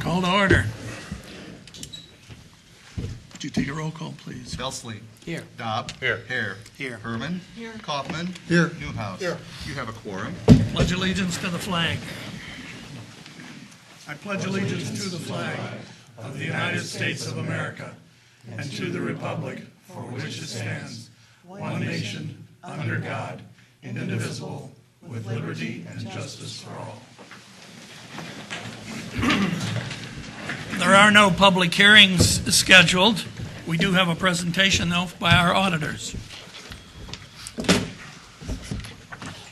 Call to order. Would you take a roll call, please? Belsley. Here. Dobb. Here. Hare. Here. Herman. Here. Kaufman. Here. Newhouse. Here. You have a quorum. Pledge allegiance to the flag. I pledge allegiance to the flag of the United States of America and to the republic for which it stands, one nation, under God, indivisible, with liberty and justice for all. There are no public hearings scheduled. We do have a presentation, though, by our auditors.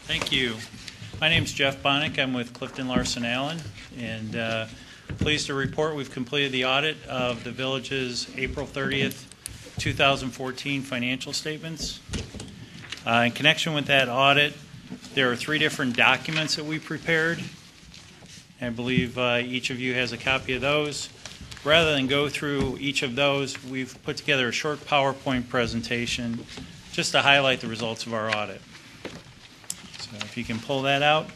Thank you. My name is Jeff Bonick. I'm with Clifton Larson Allen, and pleased to report we've completed the audit of the village's April 30th, 2014 financial statements. In connection with that audit, there are 3 different documents that we prepared. I believe each of you has a copy of those. Rather than go through each of those, we've put together a short PowerPoint presentation just to highlight the results of our audit. So if you can pull that out.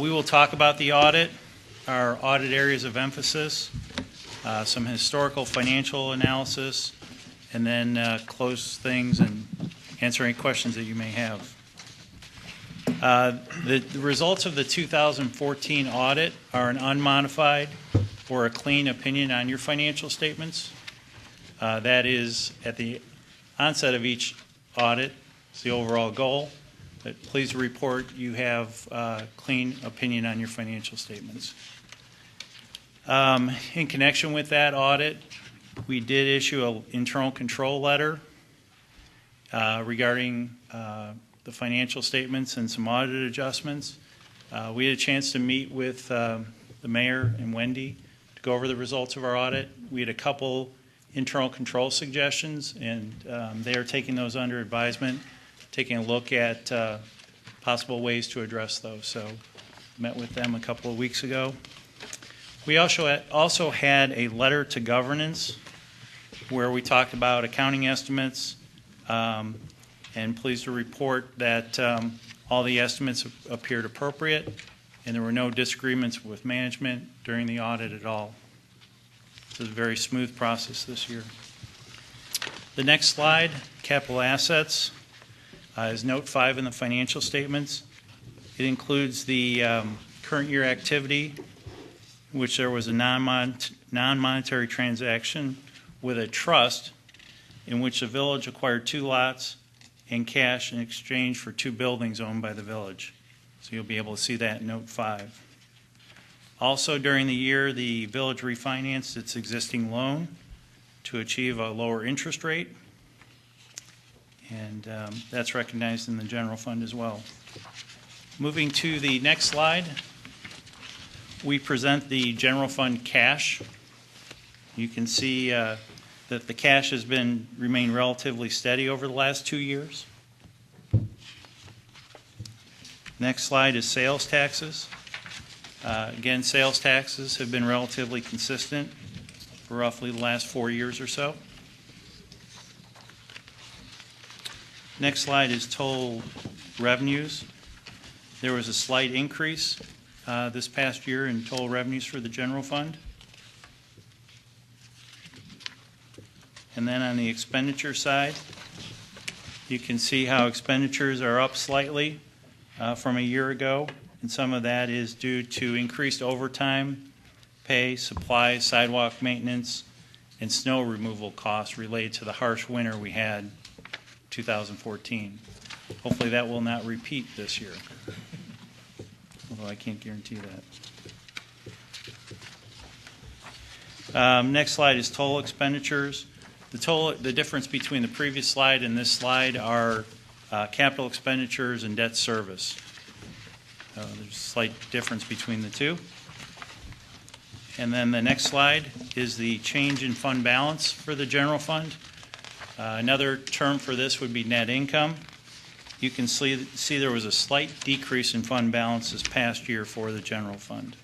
We will talk about the audit, our audit areas of emphasis, some historical financial analysis, and then close things and answer any questions that you may have. The results of the 2014 audit are an unmodified or a clean opinion on your financial statements. That is, at the onset of each audit, it's the overall goal. But please report you have a clean opinion on your financial statements. In connection with that audit, we did issue an internal control letter regarding the financial statements and some audit adjustments. We had a chance to meet with the mayor and Wendy to go over the results of our audit. We had a couple internal control suggestions, and they are taking those under advisement, taking a look at possible ways to address those. So met with them a couple of weeks ago. We also had a letter to governance where we talked about accounting estimates, and pleased to report that all the estimates appeared appropriate and there were no disagreements with management during the audit at all. It was a very smooth process this year. The next slide, capital assets, is note 5 in the financial statements. It includes the current year activity, in which there was a non-monetary transaction with a trust in which the village acquired 2 lots and cash in exchange for 2 buildings owned by the village. So you'll be able to see that in note 5. Also during the year, the village refinanced its existing loan to achieve a lower interest rate, and that's recognized in the general fund as well. Moving to the next slide, we present the general fund cash. You can see that the cash has remained relatively steady over the last 2 years. Next slide is sales taxes. Again, sales taxes have been relatively consistent for roughly the last 4 years or so. Next slide is total revenues. There was a slight increase this past year in total revenues for the general fund. And then on the expenditure side, you can see how expenditures are up slightly from a year ago, and some of that is due to increased overtime pay, supplies, sidewalk maintenance, and snow removal costs related to the harsh winter we had 2014. Hopefully that will not repeat this year, although I can't guarantee that. Next slide is total expenditures. The difference between the previous slide and this slide are capital expenditures and debt service. There's a slight difference between the two. And then the next slide is the change in fund balance for the general fund. Another term for this would be net income. You can see there was a slight decrease in fund balance this past year for the general fund.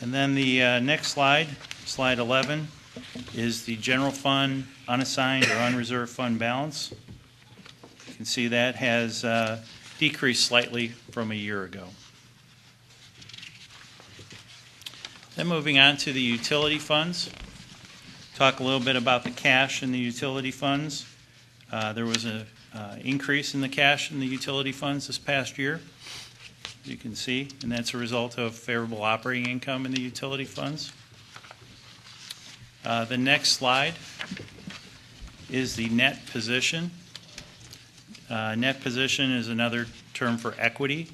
And then the next slide, slide 11, is the general fund unassigned or unreserved fund balance. You can see that has decreased slightly from a year ago. Then moving on to the utility funds. Talk a little bit about the cash in the utility funds. There was an increase in the cash in the utility funds this past year, you can see, and that's a result of favorable operating income in the utility funds. The next slide is the net position. Net position is another term for equity.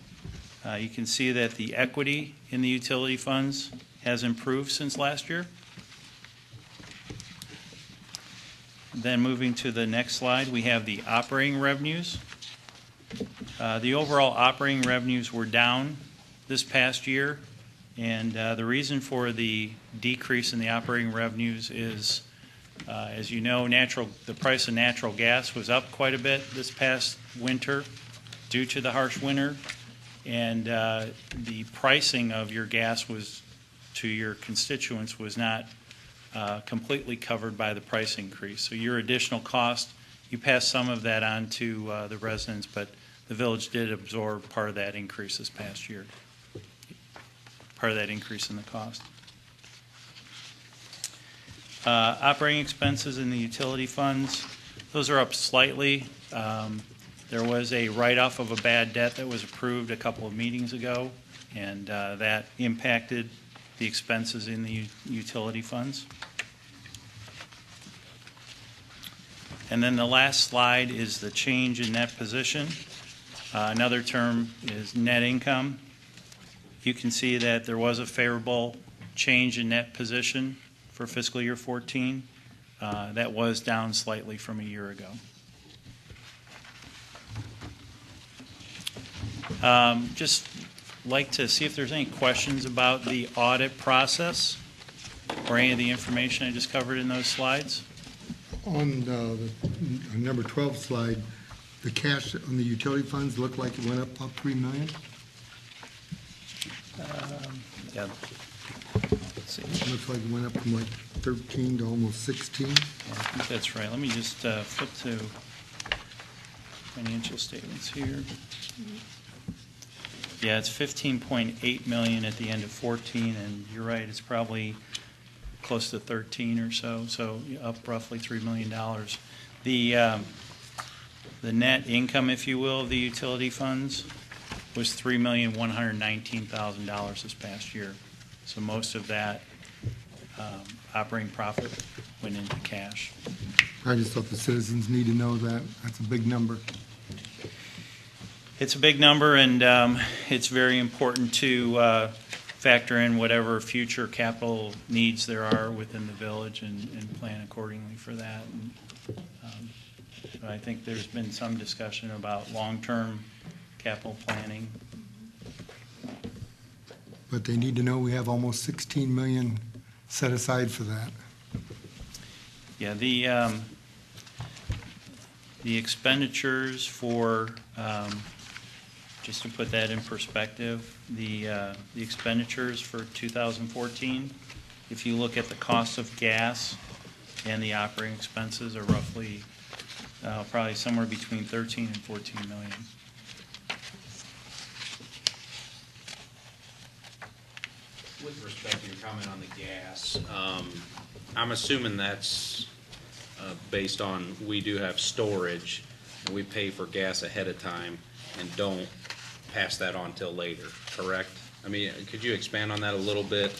You can see that the equity in the utility funds has improved since last year. Then moving to the next slide, we have the operating revenues. The overall operating revenues were down this past year, and the reason for the decrease in the operating revenues is, as you know, the price of natural gas was up quite a bit this past winter due to the harsh winter, and the pricing of your gas to your constituents was not completely covered by the price increase. So your additional cost, you pass some of that on to the residents, but the village did absorb part of that increase this past year, part of that increase in the cost. Operating expenses in the utility funds, those are up slightly. There was a write-off of a bad debt that was approved a couple of meetings ago, and that impacted the expenses in the utility funds. And then the last slide is the change in net position. Another term is net income. You can see that there was a favorable change in net position for fiscal year 14. That was down slightly from a year ago. Just like to see if there's any questions about the audit process or any of the information I just covered in those slides. On the number 12 slide, the cash on the utility funds looked like it went up $3 million. Yeah. Let's see. It looks like it went up from like 13 to almost 16. Yeah, I think that's right. Let me just flip to financial statements here. Yeah, it's 15.8 million at the end of 14, and you're right, it's probably close to 13 or so, so up roughly $3 million. The net income, if you will, of the utility funds was $3,119,000 this past year. So most of that operating profit went into cash. I just thought the citizens need to know that. That's a big number. It's a big number, and it's very important to factor in whatever future capital needs there are within the village and plan accordingly for that. And, so I think there's been some discussion about long-term capital planning. But they need to know we have almost 16 million set aside for that. Yeah, the expenditures for just to put that in perspective, the expenditures for 2014, if you look at the cost of gas and the operating expenses, are roughly probably somewhere between 13 and 14 million. With respect to your comment on the gas, I'm assuming that's based on we do have storage, and we pay for gas ahead of time and don't pass that on till later, correct? I mean, could you expand on that a little bit?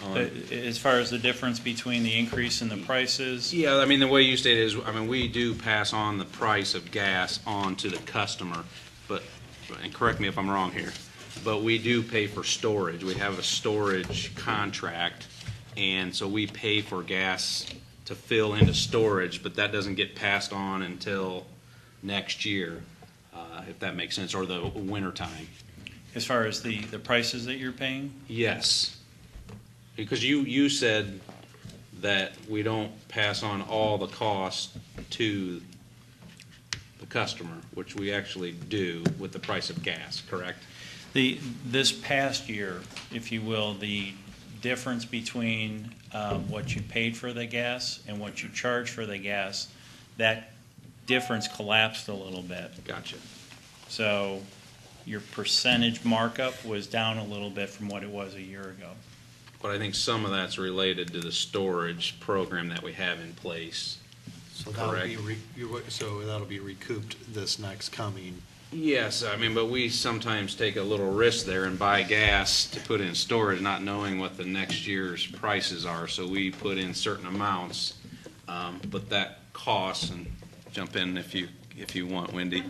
As far as the difference between the increase in the prices? Yeah, I mean, the way you stated is, I mean, we do pass on the price of gas on to the customer, but, and correct me if I'm wrong here, but we do pay for storage. We have a storage contract, and so we pay for gas to fill into storage, but that doesn't get passed on until next year, if that makes sense, or the winter time. As far as the prices that you're paying? Yes, because you said that we don't pass on all the costs to the customer, which we actually do with the price of gas, correct? This past year, if you will, the difference between what you paid for the gas and what you charge for the gas, that difference collapsed a little bit. Gotcha. So your percentage markup was down a little bit from what it was a year ago. But I think some of that's related to the storage program that we have in place. So that'll be, Correct. so that'll be recouped this next coming. Yes, I mean, but we sometimes take a little risk there and buy gas to put in storage, not knowing what the next year's prices are. So we put in certain amounts, but that cost, and jump in if you want, Wendy,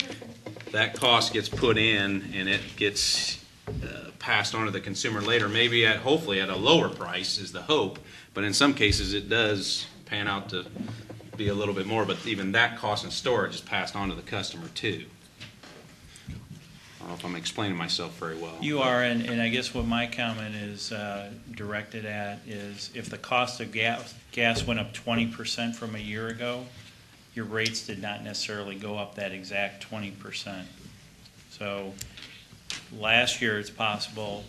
that cost gets put in and it gets passed on to the consumer later, maybe hopefully at a lower price is the hope, but in some cases it does pan out to be a little bit more, but even that cost in storage is passed on to the customer too. I don't know if I'm explaining myself very well. You are, and I guess what my comment is directed at is if the cost of gas went up 20% from a year ago, your rates did not necessarily go up that exact 20%. So last year it's possible,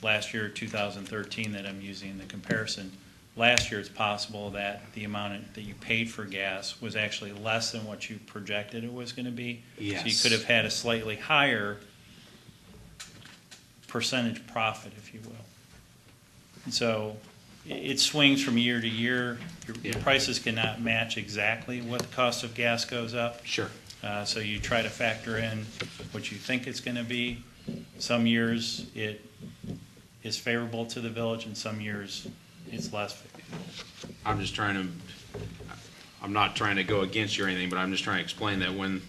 last year 2013 that I'm using in the comparison, last year it's possible that the amount that you paid for gas was actually less than what you projected it was going to be. Yes. So you could have had a slightly higher percentage profit, if you will. And so it swings from year to year. Your prices cannot match exactly what the cost of gas goes up. Sure. So you try to factor in what you think it's going to be. Some years it is favorable to the village, and some years it's less favorable. I'm not trying to go against you or anything, but I'm just trying to explain that when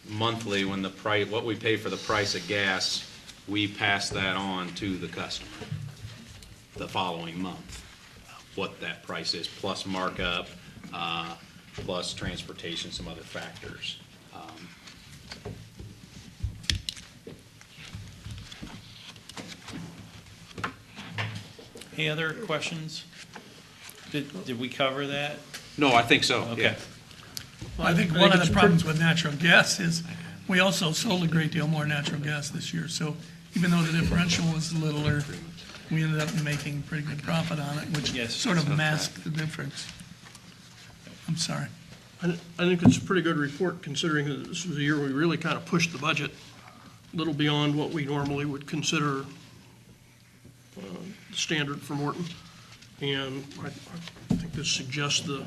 the price, what we pay for the price of gas, we pass that on to the customer the following month, what that price is, plus markup, plus transportation, some other factors. Any other questions? Did we cover that? No, I think so, Okay. yeah. Well, I think one of the problems with natural gas is we also sold a great deal more natural gas this year. So even though the differential was littler, we ended up making pretty good profit on it, which Yes, sort of so masked the difference. I'm sorry. I think it's a pretty good report considering that this was a year we really kind of pushed the budget a little beyond what we normally would consider standard for Morton. And I think this suggests the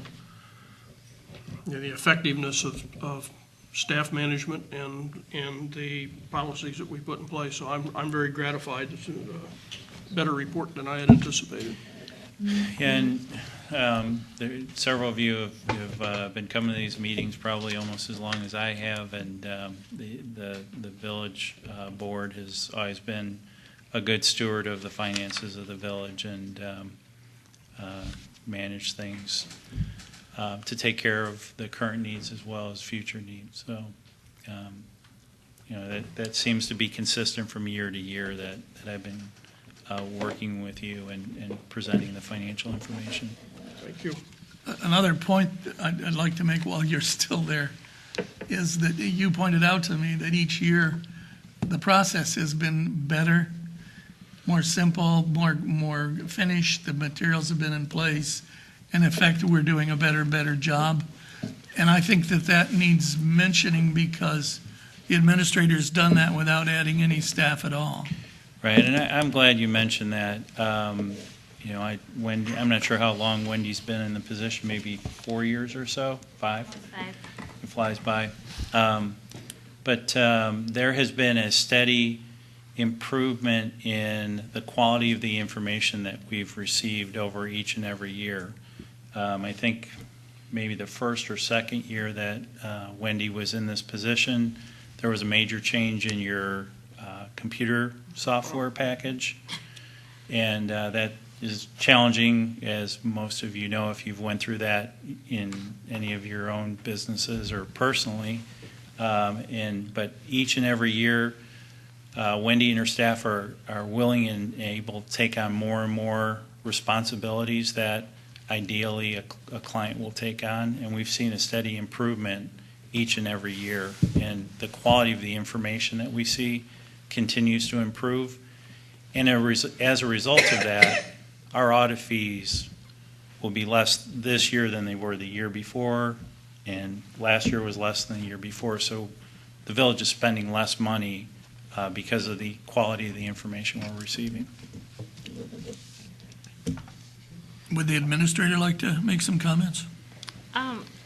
effectiveness of staff management and the policies that we put in place. So I'm very gratified. It's a better report than I had anticipated. And several of you have been coming to these meetings probably almost as long as I have, and the village board has always been a good steward of the finances of the village and manage things to take care of the current needs as well as future needs. So, that seems to be consistent from year to year that I've been working with you and presenting the financial information. Thank you. Another point that I'd like to make while you're still there is that you pointed out to me that each year the process has been better, more simple, more finished, the materials have been in place, and in fact, we're doing a better job. And I think that needs mentioning because the administrator's done that without adding any staff at all. Right, and I'm glad you mentioned that. Wendy, I'm not sure how long Wendy's been in the position, maybe 4 years or so, 5? 5. It flies by. But there has been a steady improvement in the quality of the information that we've received over each and every year. I think maybe the first or second year that Wendy was in this position, there was a major change in your computer software package, and that is challenging, as most of you know if you've went through that in any of your own businesses or personally. But each and every year, Wendy and her staff are willing and able to take on more and more responsibilities that ideally a client will take on, and we've seen a steady improvement each and every year, and the quality of the information that we see continues to improve. And as a result of that, our audit fees will be less this year than they were the year before, and last year was less than the year before. So the village is spending less money because of the quality of the information we're receiving. Would the administrator like to make some comments?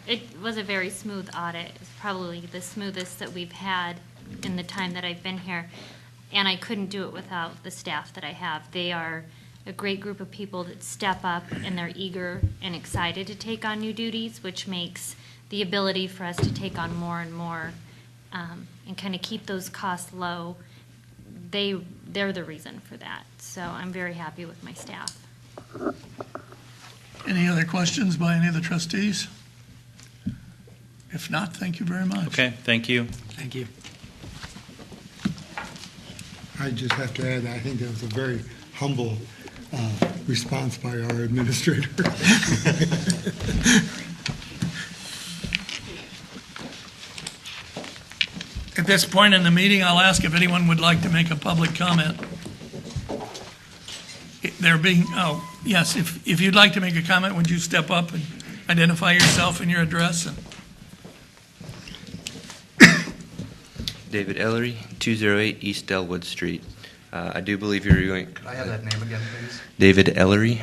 It was a very smooth audit. It's probably the smoothest that we've had in the time that I've been here. And I couldn't do it without the staff that I have. They are a great group of people that step up, and they're eager and excited to take on new duties, which makes the ability for us to take on more and more and kind of keep those costs low. They're the reason for that. So I'm very happy with my staff. Any other questions by any of the trustees? If not, thank you very much. Okay, thank you. Thank you. I just have to add, I think that was a very humble response by our administrator. At this point in the meeting, I'll ask if anyone would like to make a public comment. Yes, if you'd like to make a comment, would you step up and identify yourself and your address? David Ellery, 208 East Elwood Street. I do believe you're going... Could I have that name again, please? David Ellery?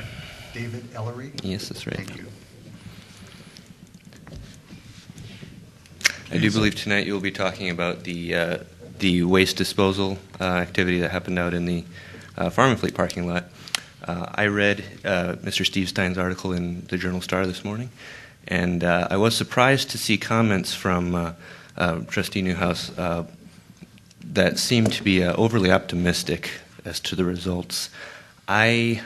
David Ellery? Yes, that's right. Thank you. I do believe tonight you'll be talking about the waste disposal activity that happened out in the Farm and Fleet parking lot. I read Mr. Steve Stein's article in the Journal-Star this morning, and I was surprised to see comments from Trustee Newhouse that seemed to be overly optimistic as to the results. I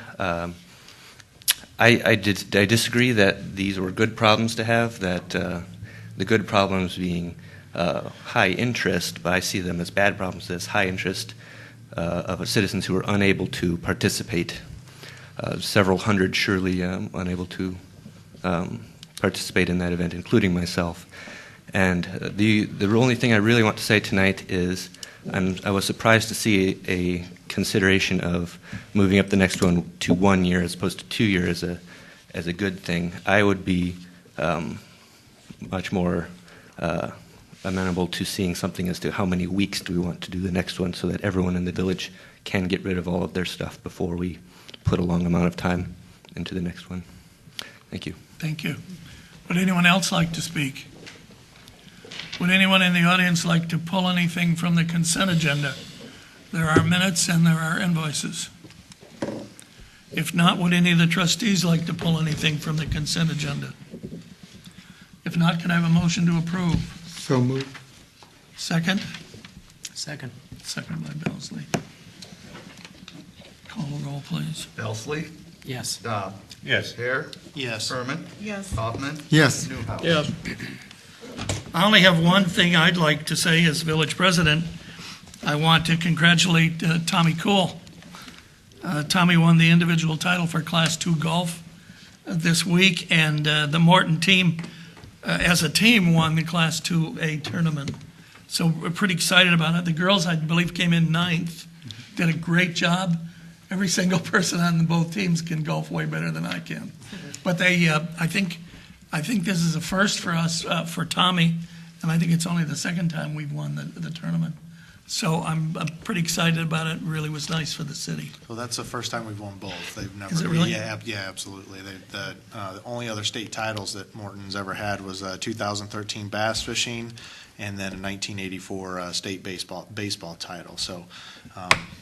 disagree that these were good problems to have, that the good problems being high interest, but I see them as bad problems as high interest of citizens who were unable to participate. Several hundred surely unable to participate in that event, including myself. And the only thing I really want to say tonight is I was surprised to see a consideration of moving up the next one to 1 year as opposed to 2 years as a good thing. I would be much more amenable to seeing something as to how many weeks do we want to do the next one so that everyone in the village can get rid of all of their stuff before we put a long amount of time into the next one. Thank you. Thank you. Would anyone else like to speak? Would anyone in the audience like to pull anything from the consent agenda? There are minutes and there are invoices. If not, would any of the trustees like to pull anything from the consent agenda? If not, can I have a motion to approve? So moved. Second? Second. Second by Belsley. Call the roll, please. Belsley? Yes. Dobb? Yes. Hare? Yes. Herman? Yes. Hoffman? Yes. Newhouse? Yes. I only have one thing I'd like to say as village president. I want to congratulate Tommy Cool. Tommy won the individual title for Class 2 golf this week, and the Morton team, as a team, won the Class 2A tournament. So we're pretty excited about it. The girls, I believe, came in 9th, did a great job. Every single person on both teams can golf way better than I can. But they, I think this is a first for us, for Tommy, and I think it's only the second time we've won the tournament. So I'm pretty excited about it. It really was nice for the city. So that's the first time we've won both. They've never. Is it really? Yeah, absolutely. The only other state titles that Morton's ever had was 2013 bass fishing, and then a 1984 state baseball title. So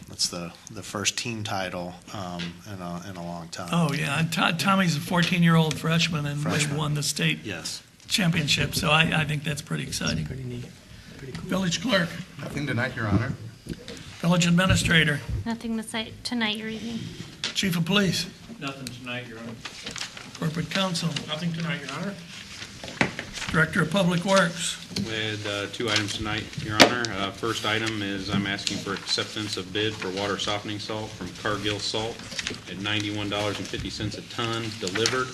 that's the first team title in a long time. Oh, yeah. And Tommy's a 14-year-old freshman, and they won the state Yes. championship. So I think that's pretty exciting. Pretty neat. Pretty cool. Village clerk, Nothing tonight, Your Honor. village administrator, Nothing tonight, Your Evening. chief of police, Nothing tonight, Your Honor. corporate counsel, Nothing tonight, Your Honor. director of public works. With 2 items tonight, Your Honor. First item is I'm asking for acceptance of bid for water softening salt from Cargill Salt at $91.50 a ton delivered.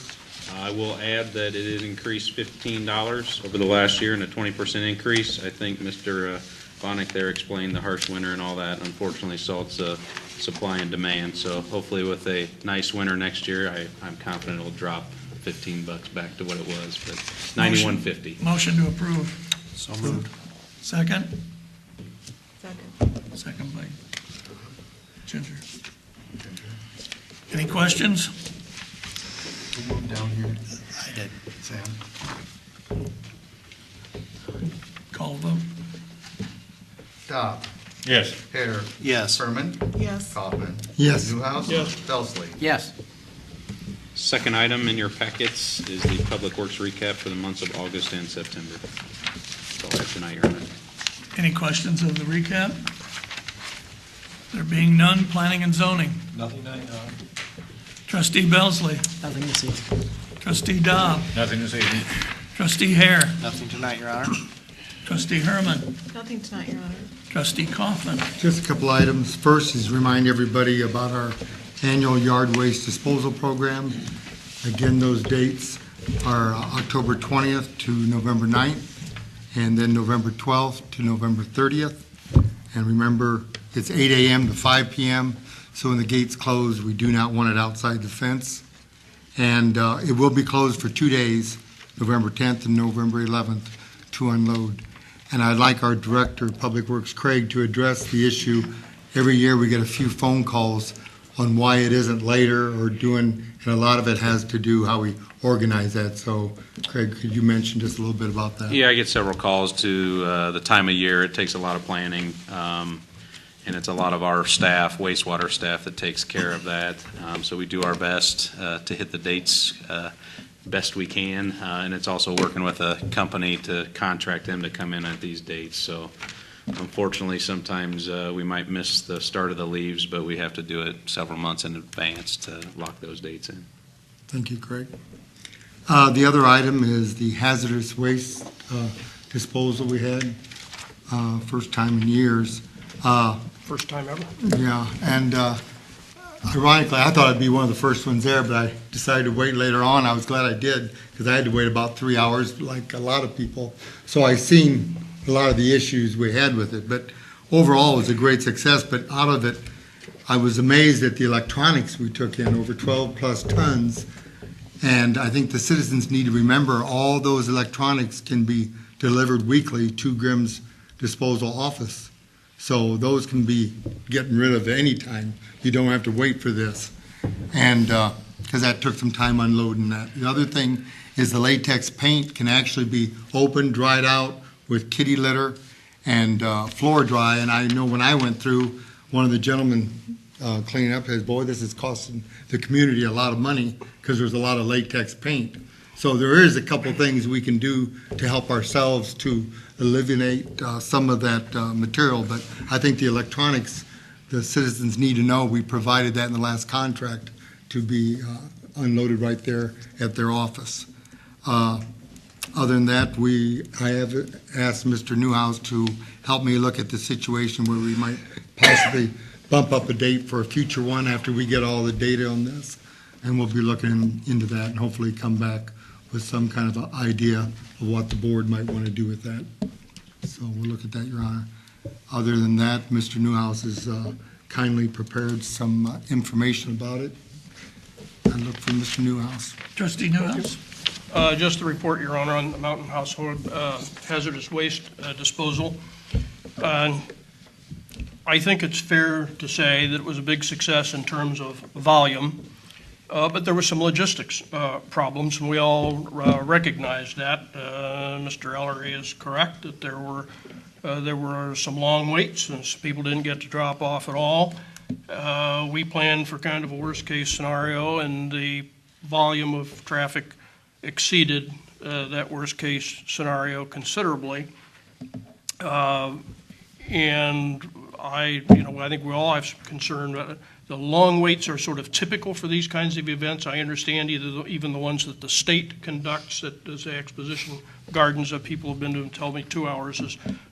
I will add that it has increased $15 over the last year and a 20% increase. I think Mr. Bonnick there explained the harsh winter and all that. Unfortunately, salt's supply and demand. So hopefully with a nice winter next year, I'm confident it'll drop $15 back to what it was, but $91.50. Motion to approve. So moved. Second? Second. Second by Ginger. Any questions? Who moved down here? I did. Sam? Call the vote. Dobb? Yes. Hare? Yes. Furman? Yes. Kaufman? Yes. Newhouse? Yes. Belsley? Yes. Second item in your packets is the Public Works recap for the months of August and September. That's all I have tonight, Your Honor. Any questions of the recap? There being none, planning and zoning. Nothing tonight, Your Honor. Trustee Belsley. Nothing to see. Trustee Dobb. Nothing this evening. Trustee Hare. Nothing tonight, Your Honor. Trustee Herman. Nothing tonight, Your Honor. Trustee Kaufman. Just a couple items. First is remind everybody about our annual yard waste disposal program. Again, those dates are October 20th to November 9th, and then November 12th to November 30th. And remember, it's 8 a.m. to 5 p.m., so when the gates close, we do not want it outside the fence. And it will be closed for 2 days, November 10th and November 11th, to unload. And I'd like our Director of Public Works, Craig, to address the issue. Every year we get a few phone calls on why it isn't later or doing, and a lot of it has to do how we organize that. So, Craig, could you mention just a little bit about that? Yeah, I get several calls to the time of year. It takes a lot of planning, and it's a lot of our staff, wastewater staff, that takes care of that. So we do our best to hit the dates best we can, and it's also working with a company to contract them to come in at these dates. So unfortunately, sometimes we might miss the start of the leaves, but we have to do it several months in advance to lock those dates in. Thank you, Craig. The other item is the hazardous waste disposal we had, first time in years. First time ever. Yeah, and ironically, I thought I'd be one of the first ones there, but I decided to wait later on. I was glad I did, because I had to wait about 3 hours, like a lot of people. So I seen a lot of the issues we had with it, but overall, it was a great success. But out of it, I was amazed at the electronics we took in, over 12-plus tons. And I think the citizens need to remember all those electronics can be delivered weekly to Grimm's disposal office. So those can be getting rid of any time. You don't have to wait for this. And because that took some time unloading that. The other thing is the latex paint can actually be opened, dried out with kitty litter and floor dry. And I know when I went through, one of the gentlemen cleaning up says, boy, this is costing the community a lot of money because there's a lot of latex paint. So there is a couple things we can do to help ourselves to eliminate some of that material. But I think the electronics, the citizens need to know we provided that in the last contract to be unloaded right there at their office. Other than that, I have asked Mr. Newhouse to help me look at the situation where we might possibly bump up a date for a future one after we get all the data on this. And we'll be looking into that and hopefully come back with some kind of an idea of what the board might want to do with that. So we'll look at that, Your Honor. Other than that, Mr. Newhouse has kindly prepared some information about it. I look for Mr. Newhouse. Trustee Newhouse. Just to report, Your Honor, on the Mountain Household hazardous waste disposal. I think it's fair to say that it was a big success in terms of volume, but there were some logistics problems, and we all recognize that. Mr. Ellery is correct that there were some long waits, and some people didn't get to drop off at all. We planned for kind of a worst-case scenario, and the volume of traffic exceeded that worst-case scenario considerably. And I think we all have some concern about it. The long waits are sort of typical for these kinds of events. I understand even the ones that the state conducts at the Exposition Gardens that people have been to and tell me 2 hours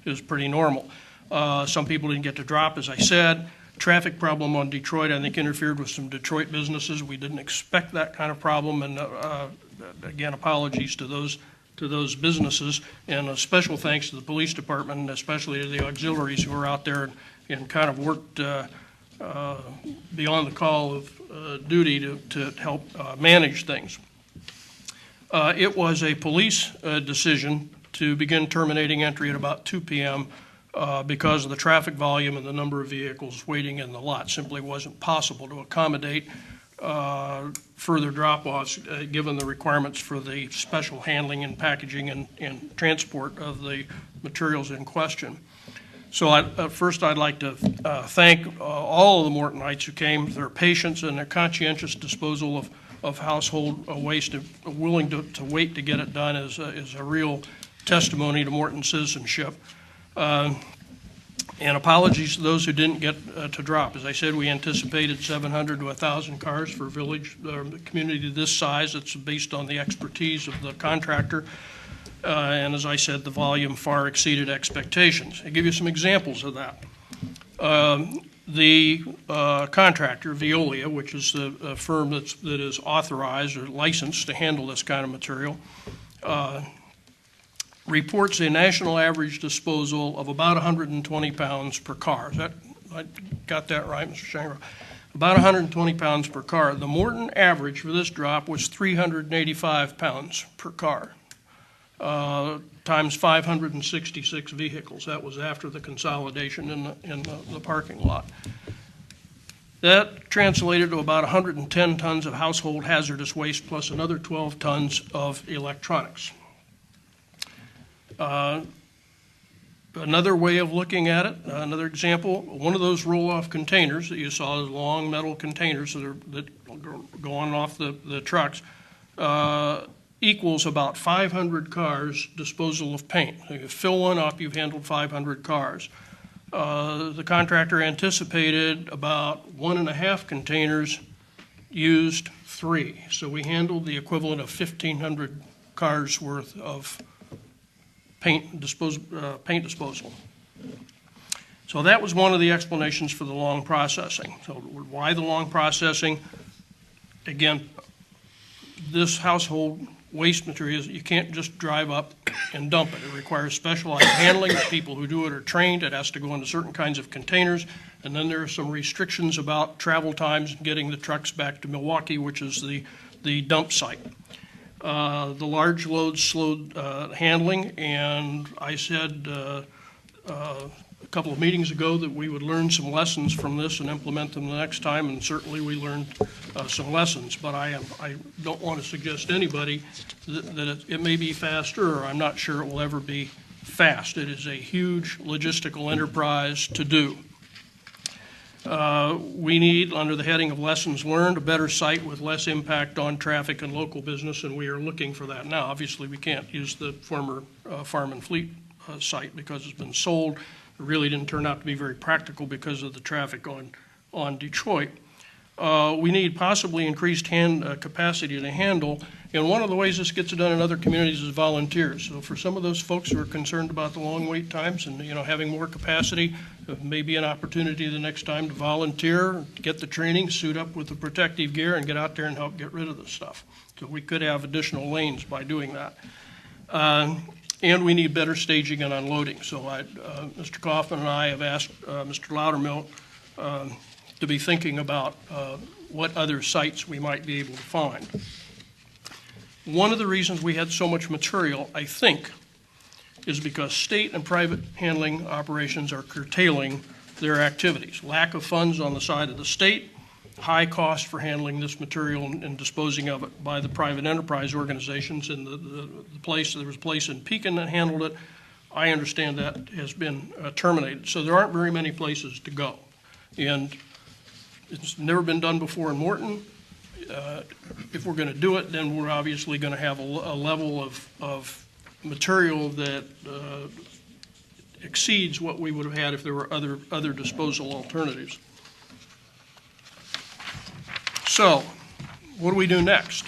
is pretty normal. Some people didn't get to drop, as I said. Traffic problem on Detroit, I think, interfered with some Detroit businesses. We didn't expect that kind of problem, and again, apologies to those businesses, and a special thanks to the police department, and especially to the auxiliaries who were out there and kind of worked beyond the call of duty to help manage things. It was a police decision to begin terminating entry at about 2 p.m. Because of the traffic volume and the number of vehicles waiting in the lot. Simply wasn't possible to accommodate further drop-offs, given the requirements for the special handling and packaging and transport of the materials in question. So first I'd like to thank all of the Mortonites who came, their patience and their conscientious disposal of household waste, willing to wait to get it done is a real testimony to Morton citizenship. And apologies to those who didn't get to drop. As I said, we anticipated 700 to 1,000 cars for a village, community this size. It's based on the expertise of the contractor. And as I said, the volume far exceeded expectations. I'll give you some examples of that. The contractor, Veolia, which is the firm that is authorized or licensed to handle this kind of material, reports a national average disposal of about 120 pounds per car. I got that right, Mr. Shangro? About 120 pounds per car. The Morton average for this drop was 385 pounds per car, times 566 vehicles. That was after the consolidation in the parking lot. That translated to about 110 tons of household hazardous waste plus another 12 tons of electronics. Another way of looking at it, another example, one of those roll-off containers that you saw, those long metal containers that go on off the trucks, equals about 500 cars disposal of paint. So you fill one up, you've handled 500 cars. The contractor anticipated about 1.5 containers, used 3. So we handled the equivalent of 1,500 cars worth of paint disposal. So that was one of the explanations for the long processing. So why the long processing? Again, this household waste material, you can't just drive up and dump it. It requires specialized handling. The people who do it are trained. It has to go into certain kinds of containers. And then there are some restrictions about travel times and getting the trucks back to Milwaukee, which is the dump site. The large loads slowed handling, and I said a couple of meetings ago that we would learn some lessons from this and implement them the next time, and certainly we learned some lessons. But I don't want to suggest to anybody that it may be faster, or I'm not sure it will ever be fast. It is a huge logistical enterprise to do. We need, under the heading of lessons learned, a better site with less impact on traffic and local business, and we are looking for that now. Obviously, we can't use the former Farm and Fleet site because it's been sold. It really didn't turn out to be very practical because of the traffic on Detroit. We need possibly increased capacity to handle, and one of the ways this gets done in other communities is volunteers. So for some of those folks who are concerned about the long wait times and having more capacity, maybe an opportunity the next time to volunteer, get the training, suit up with the protective gear, and get out there and help get rid of the stuff. So we could have additional lanes by doing that. And we need better staging and unloading. So Mr. Kaufman and I have asked Mr. Loudermilk to be thinking about what other sites we might be able to find. One of the reasons we had so much material, I think, is because state and private handling operations are curtailing their activities. Lack of funds on the side of the state, high cost for handling this material and disposing of it by the private enterprise organizations. And there was a place in Pekin that handled it. I understand that has been terminated. So there aren't very many places to go. And it's never been done before in Morton. If we're going to do it, then we're obviously going to have a level of material that exceeds what we would have had if there were other disposal alternatives. So, what do we do next?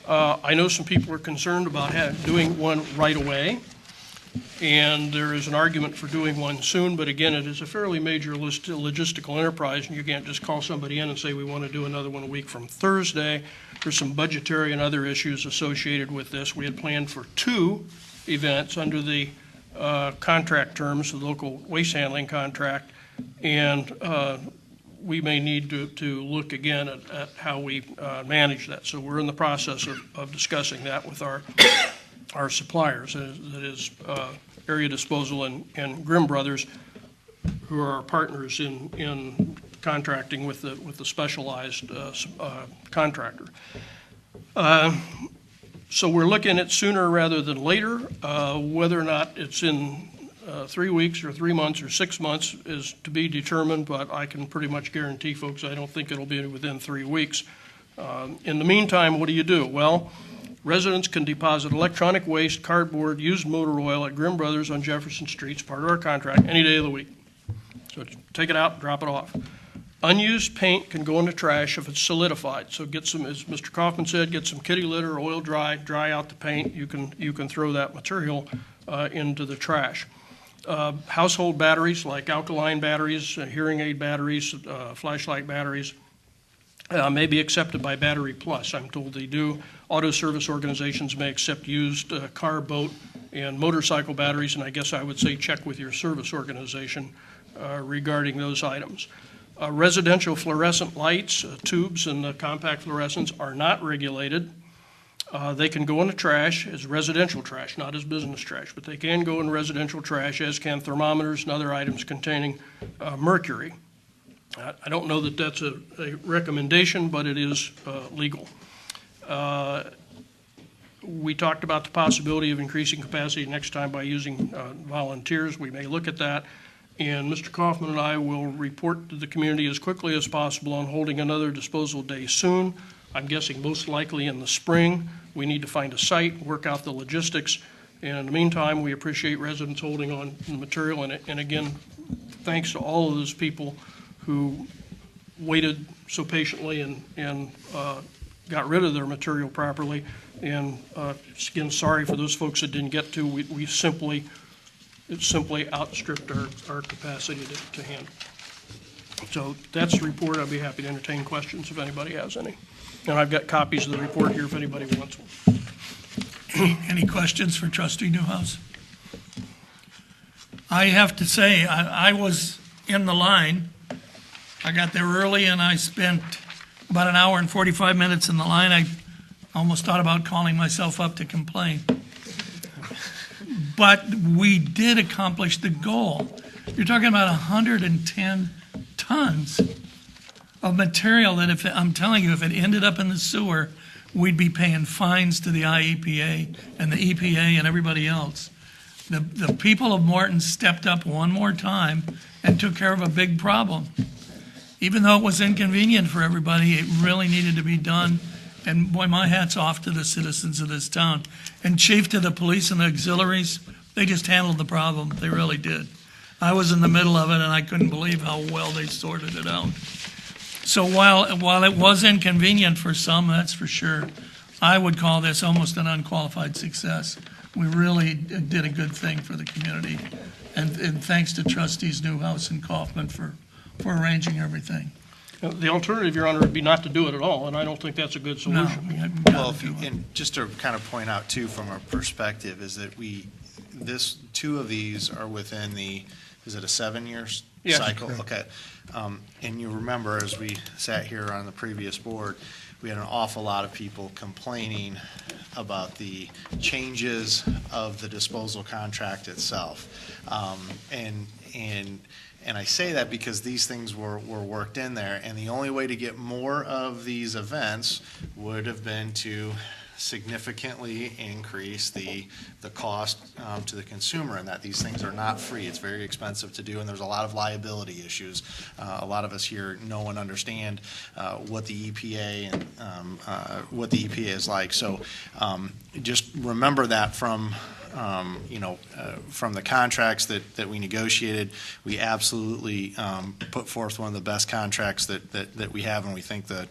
I know some people are concerned about doing one right away, and there is an argument for doing one soon, but again, it is a fairly major logistical enterprise, and you can't just call somebody in and say we want to do another one a week from Thursday. There's some budgetary and other issues associated with this. We had planned for 2 events under the contract terms, the local waste handling contract, and we may need to look again at how we manage that. So we're in the process of discussing that with our suppliers, that is Area Disposal and Grimm Brothers, who are our partners in contracting with the specialized contractor. So we're looking at sooner rather than later. Whether or not it's in 3 weeks or 3 months or 6 months is to be determined, but I can pretty much guarantee folks I don't think it'll be within 3 weeks. In the meantime, what do you do? Well, residents can deposit electronic waste, cardboard, used motor oil at Grimm Brothers on Jefferson Street. It's part of our contract, any day of the week. So take it out, drop it off. Unused paint can go in the trash if it's solidified. So get some, as Mr. Kaufman said, get some kitty litter, oil dry out the paint. You can throw that material into the trash. Household batteries like alkaline batteries, hearing aid batteries, flashlight batteries may be accepted by Battery Plus. I'm told they do. Auto service organizations may accept used car, boat, and motorcycle batteries, and I guess I would say check with your service organization regarding those items. Residential fluorescent lights, tubes, and compact fluorescents are not regulated. They can go in the trash as residential trash, not as business trash, but they can go in residential trash, as can thermometers and other items containing mercury. I don't know that that's a recommendation, but it is legal. We talked about the possibility of increasing capacity next time by using volunteers. We may look at that. And Mr. Kaufman and I will report to the community as quickly as possible on holding another disposal day soon. I'm guessing most likely in the spring. We need to find a site, work out the logistics. And in the meantime, we appreciate residents holding on to the material. And again, thanks to all of those people who waited so patiently and got rid of their material properly. And again, sorry for those folks that didn't get to. It simply outstripped our capacity to handle. So that's the report. I'd be happy to entertain questions if anybody has any. And I've got copies of the report here if anybody wants one. Any questions for Trustee Newhouse? I have to say, I was in the line. I got there early and I spent about an hour and 45 minutes in the line. I almost thought about calling myself up to complain. But we did accomplish the goal. You're talking about 110 tons of material that, if I'm telling you, if it ended up in the sewer, we'd be paying fines to the IEPA and the EPA and everybody else. The people of Morton stepped up one more time and took care of a big problem. Even though it was inconvenient for everybody, it really needed to be done. And boy, my hat's off to the citizens of this town. And chief, to the police and the auxiliaries, they just handled the problem. They really did. I was in the middle of it, and I couldn't believe how well they sorted it out. So while it was inconvenient for some, that's for sure, I would call this almost an unqualified success. We really did a good thing for the community. And thanks to Trustees Newhouse and Kaufman for arranging everything. The alternative, Your Honor, would be not to do it at all, and I don't think that's a good solution. No, Well, and just to kind of point out too, from our perspective, is that two of these are within is it a 7-year Yes. cycle? Okay. And you remember, as we sat here on the previous board, we had an awful lot of people complaining about the changes of the disposal contract itself. And I say that because these things were worked in there, and the only way to get more of these events would have been to significantly increase the cost to the consumer, and that these things are not free. It's very expensive to do, and there's a lot of liability issues. A lot of us here know and understand what the EPA and what the EPA is like. So just remember that from from the contracts that we negotiated. We absolutely put forth one of the best contracts that we have, and we think that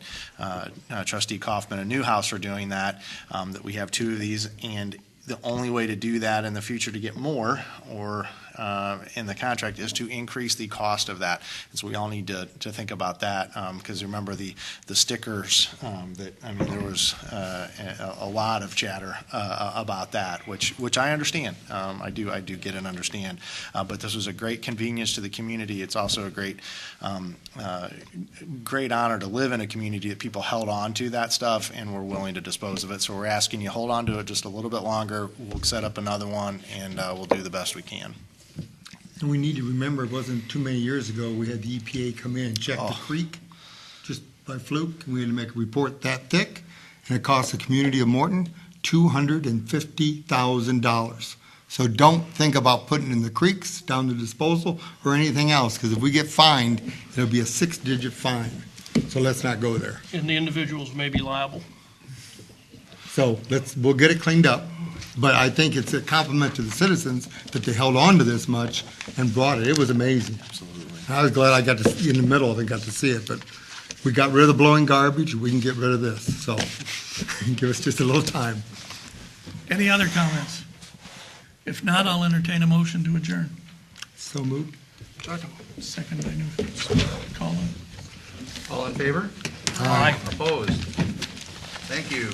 Trustee Kaufman and Newhouse are doing that, that we have 2 of these, and the only way to do that in the future to get more or in the contract is to increase the cost of that. And so we all need to think about that, because remember the stickers, there was a lot of chatter about that, which I understand. I do get and understand. But this was a great convenience to the community. It's also a great honor to live in a community that people held on to that stuff and were willing to dispose of it. So we're asking you, hold on to it just a little bit longer. We'll set up another one, and we'll do the best we can. And we need to remember, it wasn't too many years ago, we had the EPA come in and check the Oh. creek, just by fluke, and we had to make a report that thick, and it cost the community of Morton $250,000. So don't think about putting it in the creeks, down the disposal, or anything else, because if we get fined, it'll be a 6-digit fine. So let's not go there. And the individuals may be liable. So we'll get it cleaned up, but I think it's a compliment to the citizens that they held on to this much and brought it. It was amazing. Absolutely. I was glad I got to, in the middle of it, got to see it, but we got rid of the blowing garbage, we can get rid of this, so give us just a little time. Any other comments? If not, I'll entertain a motion to adjourn. So moved. Second. Second by Newt. Colin. All in favor? Aye. Opposed? Thank you.